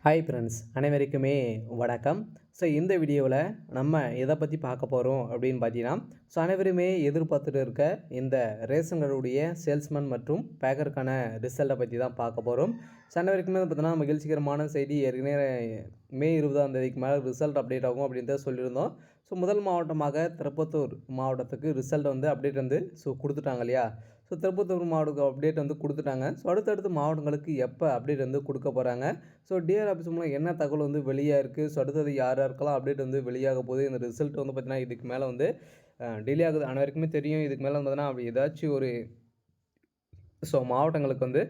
Hi friends, அனைவருக்குமே வணக்கம். So இந்த வீடியோவில் நம்ம எதை பற்றி பார்க்க போகிறோம் அப்படின்னு பார்த்தீங்கன்னா, அனைவருமே எதிர்பார்த்துட்டு இருக்க இந்த ரேஷன் கடையுடைய சேல்ஸ்மேன் மற்றும் பேக்கருக்கான ரிசல்ட்டை பற்றி தான் பார்க்க போகிறோம். அனைவருக்குமே பார்த்தீங்கன்னா மகிழ்ச்சிகரமான செய்தி. ஏற்கனவே மே 20ஆம் தேதிக்கு மேலே ரிசல்ட் அப்டேட் ஆகும் அப்படின்னு தான் சொல்லியிருந்தோம். முதல் மாவட்டமாக திருப்பத்தூர் மாவட்டத்துக்கு ரிசல்ட் அப்டேட் கொடுத்துட்டாங்க இல்லையா. திருப்பத்தூர் மாவட்டத்துக்கு அப்டேட் கொடுத்துட்டாங்க. அடுத்தடுத்த மாவட்டங்களுக்கு எப்போ அப்டேட் கொடுக்க போகிறாங்க. டிஆர் ஆஃபீஸ் மூலம் என்ன தகவல் வெளியாக இருக்குது. அடுத்தது யார் யாருக்கெல்லாம் அப்டேட் வெளியாக போகுது. இந்த ரிசல்ட் பார்த்தீங்கன்னா இதுக்கு மேலே டிலே ஆகுது. அனைவருக்குமே தெரியும். இதுக்கு மேலே பார்த்தீங்கன்னா அப்படி ஏதாச்சும் ஒரு மாவட்டங்களுக்கு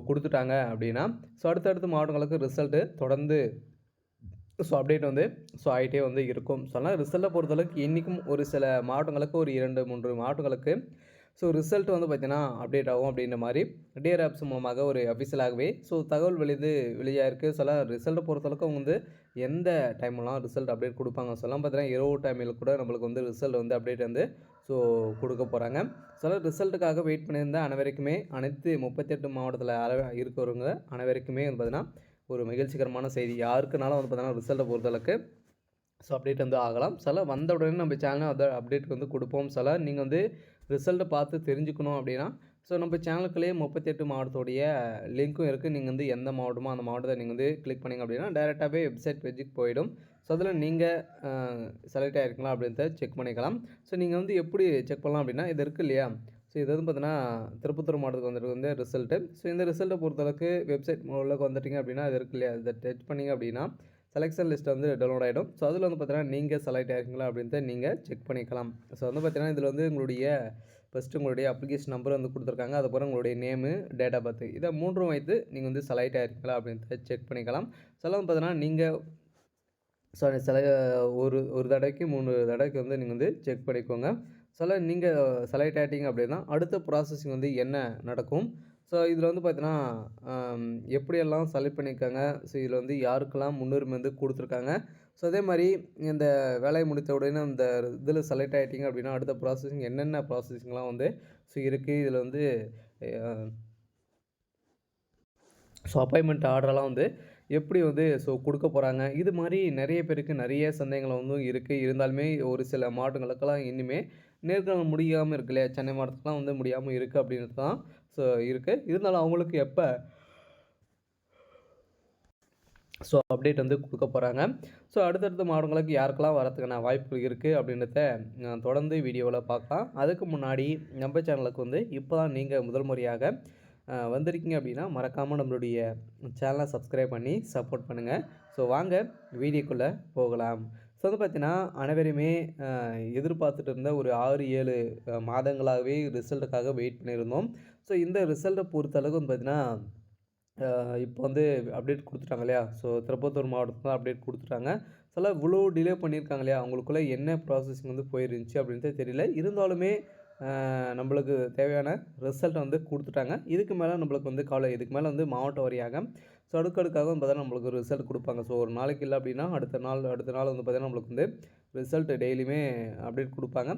கொடுத்துட்டாங்க அப்படின்னா அடுத்தடுத்த மாவட்டங்களுக்கு ரிசல்ட்டு தொடர்ந்து அப்டேட் ஆகிட்டே இருக்கும். அதனால் ரிசல்ட்டை பொறுத்தளவுக்கு இன்றைக்கும் ஒரு சில மாவட்டங்களுக்கு ஒரு 2-3 மாவட்டங்களுக்கு ரிசல்ட் பார்த்தீங்கன்னா அப்டேட் ஆகும் அப்படின்ற மாதிரி டிஆர் ஆப்ஸ் மூலமாக ஒரு அஃபிஷியலாகவே தகவல் வெளியாக இருக்குது. ரிசல்ட்டை பொறுத்தளவுக்கு அவங்க எந்த டைம்லாம் ரிசல்ட் அப்டேட் கொடுப்பாங்க பார்த்தீங்கன்னா இரவு டைமில் கூட நம்மளுக்கு ரிசல்ட் அப்டேட் கொடுக்க போகிறாங்க. ரிசல்ட்டுக்காக வெயிட் பண்ணியிருந்த அனைவருக்குமே அனைத்து 38 மாவட்டத்தில் இருக்கிறவங்க அனைவருக்குமே பார்த்தீங்கன்னா ஒரு மகிழ்ச்சிகரமான செய்தி. யாருக்குனாலும் பார்த்தீங்கன்னா ரிசல்ட்டை பொறுத்தளவுக்கு அப்டேட் ஆகலாம். வந்த உடனே நம்ம சேனலில் அதை அப்டேட் கொடுப்போம். நீங்கள் ரிசல்ட்டை பார்த்து தெரிஞ்சுக்கணும் அப்படின்னா நம்ம சேனலுக்குள்ளேயே 38 மாவட்டத்துடைய லிங்க்கும் இருக்குது. நீங்கள் எந்த மாவட்டமோ அந்த மாவட்டத்தை நீங்கள் கிளிக் பண்ணிங்க அப்படின்னா டைரெக்டாகவே வெப்சைட் பேஜுக்கு போயிடும். அதில் நீங்கள் செலக்ட் ஆகிருக்கீங்களா அப்படின்றத செக் பண்ணிக்கலாம். நீங்கள் எப்படி செக் பண்ணலாம் அப்படின்னா இது இருக்குது இல்லையா. இது பார்த்தீங்கன்னா திருப்பத்தூர் மாவட்டத்துக்கு வந்துருக்கு ரிசல்ட்டு. இந்த ரிசல்ட்டை பொறுத்தளவுக்கு வெப்சைட் உள்ளே வந்துட்டிங்க அப்படின்னா இது இருக்குது இல்லையா. இதை டச் பண்ணிங்க அப்படின்னா செலெக்ஷன் லிஸ்ட் டவுன்லோட் ஆகிடும். அதில் பார்த்தீங்கன்னா நீங்கள் செலக்ட் ஆகிருக்கீங்களா அப்படின்றத நீங்கள் செக் பண்ணிக்கலாம். பார்த்தீங்கன்னா இதில் உங்களுடைய ஃபஸ்ட்டு உங்களுடைய அப்ளிகேஷன் நம்பர் கொடுத்துருக்காங்க. அதுக்கப்புறம் உங்களுடைய நேமு, டேட் ஆஃப் பர்த், இதை 3 வைத்து நீங்கள் செலக்ட் ஆகிருக்கீங்களா அப்படின்றத செக் பண்ணிக்கலாம். பார்த்தீங்கன்னா நீங்கள் சில ஒரு தடவைக்கு 3 தடவைக்கு நீங்கள் செக் பண்ணிக்கோங்க. நீங்கள் செலக்ட் ஆகிட்டீங்க அப்படின்னா அடுத்த ப்ராசஸிங் என்ன நடக்கும். இதில் பார்த்தீங்கன்னா எப்படியெல்லாம் செலக்ட் பண்ணியிருக்காங்க. இதில் யாருக்கெல்லாம் முன்னுரிமை கொடுத்துருக்காங்க. அதே மாதிரி இந்த வேலையை முடித்த உடனே இந்த இதில் செலக்ட் ஆகிட்டிங்க அப்படின்னா அடுத்த ப்ராசஸிங் என்னென்ன ப்ராசஸிங்லாம் இருக்குது. இதில் அப்பாயின்மெண்ட் ஆர்டரெல்லாம் எப்படி கொடுக்க போகிறாங்க. இது மாதிரி நிறைய பேருக்கு நிறைய சந்தேகங்கள் இருக்குது. இருந்தாலுமே ஒரு சில மாவட்டங்களுக்கெல்லாம் இன்னுமே நேர்காணல் முடியாமல் இருக்கு இல்லையா. சென்னை மாவட்டத்துக்குலாம் முடியாமல் இருக்குது அப்படின்றது தான் இருக்குது. இருந்தாலும் அவங்களுக்கு எப்போ அப்டேட் கொடுக்க போகிறாங்க. அடுத்தடுத்த மாவட்டங்களுக்கு யாருக்கெல்லாம் வரதுக்கான வாய்ப்புகள் இருக்குது அப்படின்றத தொடர்ந்து வீடியோவில் பார்க்கலாம். அதுக்கு முன்னாடி நம்ம சேனலுக்கு இப்போ தான் நீங்கள் முதல் முறையாக வந்திருக்கீங்க அப்படின்னா மறக்காமல் நம்மளுடைய சேனலை சப்ஸ்கிரைப் பண்ணி சப்போர்ட் பண்ணுங்கள். வாங்க வீடியோக்குள்ளே போகலாம். பார்த்தீங்கன்னா அனைவருமே எதிர்பார்த்துட்டு இருந்த ஒரு 6-7 மாதங்களாகவே ரிசல்ட்டுக்காக வெயிட் பண்ணியிருந்தோம். இந்த ரிசல்ட்டை பொறுத்தளவுக்கு பார்த்தீங்கன்னா இப்போ அப்டேட் கொடுத்துட்டாங்க இல்லையா. திருப்பத்தூர் மாவட்டத்தில் அப்டேட் கொடுத்துட்டாங்க. இவ்வளோ டிலே பண்ணியிருக்காங்க இல்லையா. அவங்களுக்குள்ளே என்ன ப்ராசஸிங் போயிருந்துச்சு அப்படின்றது தெரியல. இருந்தாலுமே நம்மளுக்கு தேவையான ரிசல்ட் கொடுத்துட்டாங்க. இதுக்கு மேலே நம்மளுக்கு கவலை. இதுக்கு மேலே மாவட்ட வாரியாக அடுக்கடுக்காக பார்த்தீங்கன்னா நம்மளுக்கு ஒரு ரிசல்ட் கொடுப்பாங்க. ஒரு நாளைக்கு இல்லை அப்படின்னா அடுத்த நாள் பார்த்தீங்கன்னா நம்மளுக்கு ரிசல்ட் டெய்லியுமே அப்டேட் கொடுப்பாங்க.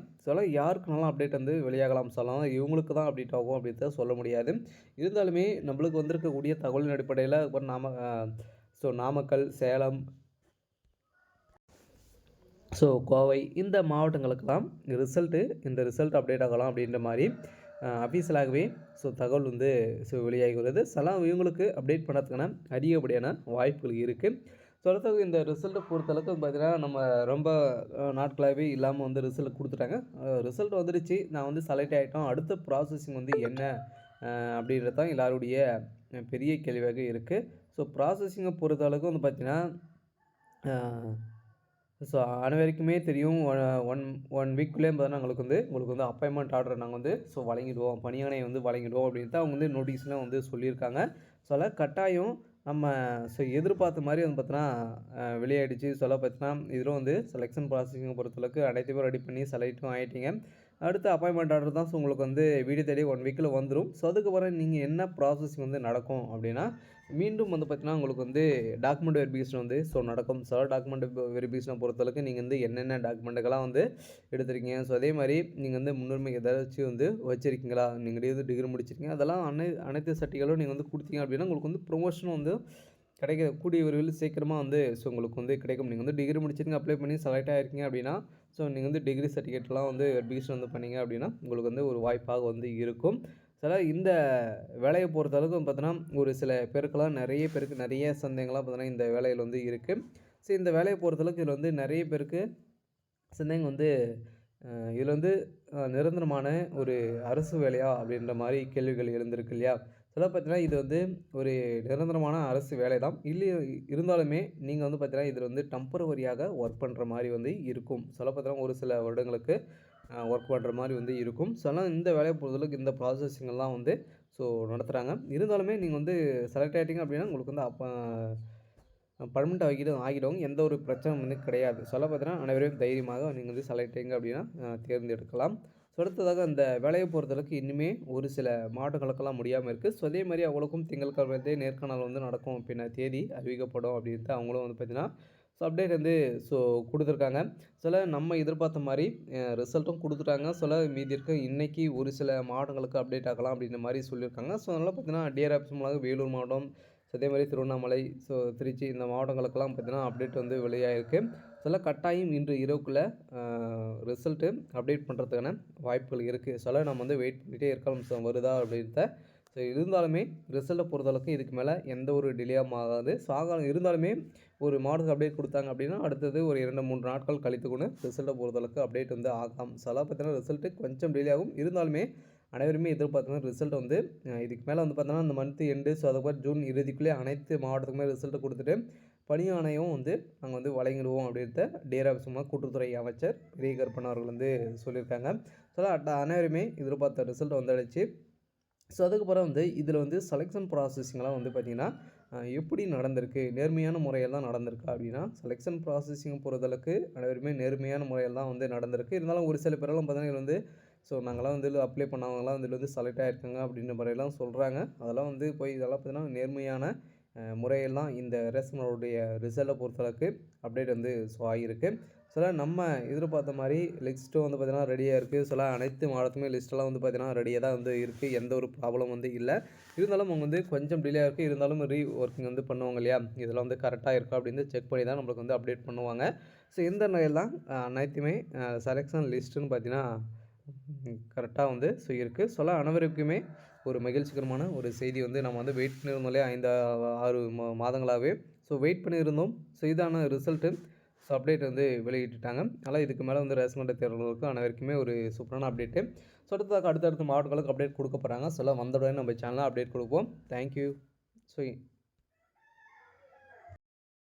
யாருக்குனாலும் அப்டேட் வெளியாகலாம். இவங்களுக்கு தான் அப்டேட் ஆகும் அப்படின்றத சொல்ல முடியாது. இருந்தாலுமே நம்மளுக்கு வந்திருக்கக்கூடிய தகவலின் அடிப்படையில் நாமக்கல், சேலம், கோவை இந்த மாவட்டங்களுக்கெல்லாம் இந்த ரிசல்ட் அப்டேட் ஆகலாம் அப்படின்ற மாதிரி அஃபீஷியலாகவே தகவல் வெளியாகி வருது. இவங்களுக்கு அப்டேட் பண்ணுறதுக்கான அதிகப்படியான வாய்ப்புகள் இருக்குது. அடுத்தது இந்த ரிசல்ட்டை பொறுத்தளவுக்கு பார்த்தீங்கன்னா நம்ம ரொம்ப நாட்களாகவே இல்லாமல் ரிசல்ட் கொடுத்துட்டாங்க. ரிசல்ட் வந்துடுச்சு, நான் செலக்ட் ஆகிட்டோம். அடுத்த ப்ராசஸிங் என்ன அப்படின்றது தான் எல்லாருடைய பெரிய கேள்வியாக இருக்குது. ப்ராசஸிங்கை பொறுத்தளவுக்கு பார்த்தீங்கன்னா அனைவருக்குமே தெரியும். ஒன் வீக்குள்ளே பார்த்தீங்கன்னா உங்களுக்கு அப்பாயின்மெண்ட் ஆர்டர் நாங்கள் வழங்கிடுவோம், பணியாணை வழங்கிடுவோம் அப்படின்ட்டு அவங்க நோட்டீஸ்லாம் சொல்லியிருக்காங்க. கட்டாயம் நம்ம எதிர்பார்த்த மாதிரி பார்த்தீங்கன்னா வெளியாகிடுச்சு. பார்த்தீங்கன்னா இதில் செலெக்ஷன் ப்ராசஸிங்கை பொறுத்தளவுக்கு அனைத்துமே ரெடி பண்ணி செலக்டும் ஆகிட்டீங்க. அடுத்த அப்பாயின்மெண்ட் ஆர்டர் தான் உங்களுக்கு வீடியோ தேடி 1 வீக்கில் வந்துடும். அதுக்கப்புறம் நீங்கள் என்ன ப்ராசஸிங் நடக்கும் அப்படின்னா மீண்டும் பார்த்தீங்கன்னா உங்களுக்கு டாக்குமெண்ட் வெரிஃபிகேஷன் நடக்கும். டாக்குமெண்ட் வெரிஃபிகேஷனை பொறுத்தளவுக்கு நீங்கள் என்னென்ன டாக்குமெண்ட்டுக்கெல்லாம் எடுத்திருக்கீங்க. அதே மாதிரி நீங்கள் முன்னுரிமை ஏதாச்சும் வச்சுருக்கீங்களா. நீங்கள் டிகிரி முடிச்சிருக்கீங்க, அதெல்லாம் அனைத்து சர்டிஃபிகேட்டும் நீங்கள் கொடுத்தீங்க அப்படின்னா உங்களுக்கு ப்ரொமோஷனும் கூடிய விரைவில் சீக்கிரமா வந்து ஸோ உங்களுக்கு வந்து கிடைக்கும். நீங்க வந்து டிகிரி முடிச்சிருங்க, அப்ளை பண்ணி செலக்ட் ஆயிருக்கீங்க அப்படின்னா, ஸோ நீங்க வந்து டிகிரி சர்டிஃபிகேட்லாம் வந்து வெரிஃபிகேஷன் வந்து பண்ணீங்க அப்படின்னா, உங்களுக்கு வந்து ஒரு வாய்ப்பாக வந்து இருக்கும். சில இந்த வேலைய பொறுத்தளவுக்கு பார்த்தீங்கன்னா, ஒரு சில பேருக்கெல்லாம் நெறைய பேருக்கு நெறைய சந்தேகங்கள்லாம் பார்த்தீங்கன்னா, இந்த வேலையில வந்து இருக்கு. ஸோ இந்த வேலைய பொறுத்தளவுக்கு இதில வந்து நெறைய பேருக்கு சந்தேகம் வந்து இதில வந்து நிரந்தரமான ஒரு அரசு வேலையா? அப்படின்ற மாரி கேள்விகள் எழுந்திருக்கு இல்லையா? சொல்ல பார்த்தீங்கன்னா, இது வந்து ஒரு நிரந்தரமான அரசு வேலை தான். இருந்தாலுமே நீங்க வந்து பார்த்தீங்கன்னா, இதில வந்து டெம்பரவரியாக ஒர்க் பண்ற மாரி வந்து இருக்கும். சொல்ல பார்த்தீங்கன்னா, ஒரு சில வருடங்களுக்கு ஒர்க் பண்ற மாரி வந்து இருக்கும். ஸோ, அதனால இந்த வேலைய பொறுத்தளவுக்கு இந்த ப்ராசஸிங்கெல்லாம் வந்து ஸோ நடத்துறாங்க. இருந்தாலுமே நீங்க வந்து செலக்ட் ஆயிட்டீங்க அப்படின்னா, உங்களுக்கு வந்து பர்மனெண்ட் ஆகிடும். எந்த ஒரு பிரச்சனையும் வந்து கிடையாது. சொல்ல பார்த்தீங்கன்னா, அனைவரும் தைரியமாக நீங்க வந்து செலக்ட் ஆயிட்டீங்க அப்படின்னா, தேர்ந்தெடுக்கலாம். ஸோ, அடுத்ததாக அந்த வேலைய பொறுத்தளவுக்கு இன்னுமே ஒரு சில மாதங்களுக்கெல்லாம் முடியாம இருக்கு. ஸோ, அதே மாரி அவங்களுக்கும் திங்கட்கிழமை வந்து நேர்காணல் வந்து நடக்கும். பின்ன தேதி அறிவிக்கப்படும் அப்படின்ட்டு அவங்களும் வந்து பார்த்தீங்கன்னா, ஸோ அப்டேட் வந்து ஸோ குடுத்துருக்காங்க. சில நம்ம எதிர்பார்த்த மாரி ரிசல்ட்டும் குடுத்துட்டாங்க. சில மீதி இருக்க இன்னைக்கு ஒரு சில மாவட்டங்களுக்கு அப்டேட் ஆகலாம் அப்படின்ற மாரி சொல்லியிருக்காங்க. ஸோ, அதனால பார்த்தீங்கன்னா, டிஆர் ஆஃபீஸ் மூலமாக வேலூர் மாவட்டம், ஸோ அதே மாரி திருவண்ணாமலை, ஸோ திருச்சி இந்த மாவட்டங்களுக்கெல்லாம் பார்த்தீங்கன்னா, அப்டேட் வந்து வெளியாயிருக்கு. சில கட்டாயம் இன்று இரவுக்குள்ள அ ரிசல்ட்டு அப்டேட் பண்ணுறதுக்கான வாய்ப்புகள் இருக்கு. சில நம்ம வந்து வெயிட் பண்ணிட்டே இருக்கலாம். ஸோ வருதா அப்படின்ட்டு. ஸோ இருந்தாலுமே ரிசல்ட்ட பொறுத்தளவுக்கு இதுக்கு மேல எந்த ஒரு டிலேயும் ஆகாது. ஸோ இருந்தாலுமே ஒரு மாடலுக்கு அப்டேட் குடுத்தாங்க அப்படின்னா, அடுத்தது ஒரு 2, 3 நாட்கள் கழித்து கூட ரிசல்ட்ட பொறுத்தளவுக்கு அப்டேட் வந்து ஆகலாம். ஸோ அதெல்லாம் பார்த்தீங்கன்னா ரிசல்ட்டு கொஞ்சம் டிலே ஆகும். இருந்தாலுமே அனைவருமே எதிர்பார்த்த ரிசல்ட் வந்து இதுக்கு மேல வந்து பார்த்தோன்னா, இந்த மந்த் எண்டு ஸோ அதுக்கப்புறம் ஜூன் இறுதிக்குள்ளே அனைத்து மாவட்டத்துக்குமே ரிசல்ட்ட குடுத்துட்டு, பணி ஆணையம் வந்து நாங்க வந்து வழங்கிடுவோம் அப்படின்ட்டு டிஆர் ஆஃபீஸ் மூலமா கூட்டுறவுத்துறை அமைச்சர் பெரிய கருப்பண்ணன் அவர்கள் வந்து சொல்லியிருக்காங்க. ஸோ அனைவருமே எதிர்பார்த்த ரிசல்ட் வந்துடுச்சு. ஸோ அதுக்கப்புறம் வந்து இதில வந்து செலக்ஷன் ப்ராசஸிங்லாம் வந்து பார்த்தீங்கன்னா, எப்படி நடந்திருக்கு? நேர்மையான முறையில தான் நடந்திருக்கா? அப்படின்னா, செலக்ஷன் ப்ராசஸிங் பொறுத்தளவுக்கு அனைவருமே நேர்மையான முறையில தான் வந்து நடந்திருக்கு. இருந்தாலும் ஒரு சில பேரெல்லாம் பார்த்தீங்கன்னா, இதில வந்து ஸோ நாங்கலாம் வந்து இதில அப்ளை பண்ணவங்கலாம் வந்து இதில வந்து செலக்ட் ஆயிருக்காங்க அப்படின்ற மாரிலாம் சொல்றாங்க. அதெல்லாம் வந்து போய் இதெல்லாம் பார்த்தீங்கன்னா, நேர்மையான முறையில் தான் இந்த ரேஷனோடைய ரிசல்ட்ட பொறுத்தளவுக்கு அப்டேட் வந்து ஸோ ஆகியிருக்கு. சில நம்ம எதிர்பார்த்த மாரி லிஸ்ட்டும் வந்து பார்த்தீங்கன்னா ரெடியா இருக்கு. சில அனைத்து மாவட்டத்துமே லிஸ்ட்டெல்லாம் வந்து பார்த்தீங்கன்னா ரெடியா தான் வந்து இருக்கு. எந்த ஒரு ப்ராப்ளம் வந்து இல்ல. இருந்தாலும் அவங்க வந்து கொஞ்சம் டிலே ஆயிருக்கு. இருந்தாலும் ஒர்க்கிங் வந்து பண்ணுவாங்க இல்லையா? இதெல்லாம் வந்து கரெக்ட்டா இருக்கா அப்படின்னு செக் பண்ணி தான் நம்மளுக்கு வந்து அப்டேட் பண்ணுவாங்க. ஸோ இந்த நிலையில் தான் அனைத்துமே செலக்ஷன் லிஸ்ட்டுன்னு பார்த்தீங்கன்னா கரெக்ட்டா வந்து ஸோ இருக்கு. அனைவருக்குமே ஒரு மகிழ்ச்சிகரமான ஒரு செய்தி வந்து நம்ம வந்து வெயிட் பண்ணியிருந்தோம் இல்லையா? 5, 6 மாதங்களாவே. ஸோ வெயிட் பண்ணியிருந்தோம். ஸோ இதான ரிசல்ட்டு. ஸோ அப்டேட் வந்து வெளியிட்டுட்டாங்க. அதனால் இதுக்கு மேலே வந்து ரேஷன் அட்டை தேர்வுகளுக்கு அனைவருக்குமே ஒரு சூப்பரான அப்டேட்டு. ஸோ அடுத்தடுத்த மாவட்டங்களுக்கு அப்டேட் குடுக்க போறாங்க. ஸோ எல்லாம் வந்தவுடனே நம்ம சேனல்ல அப்டேட் குடுப்போம். Thank you. ஸோ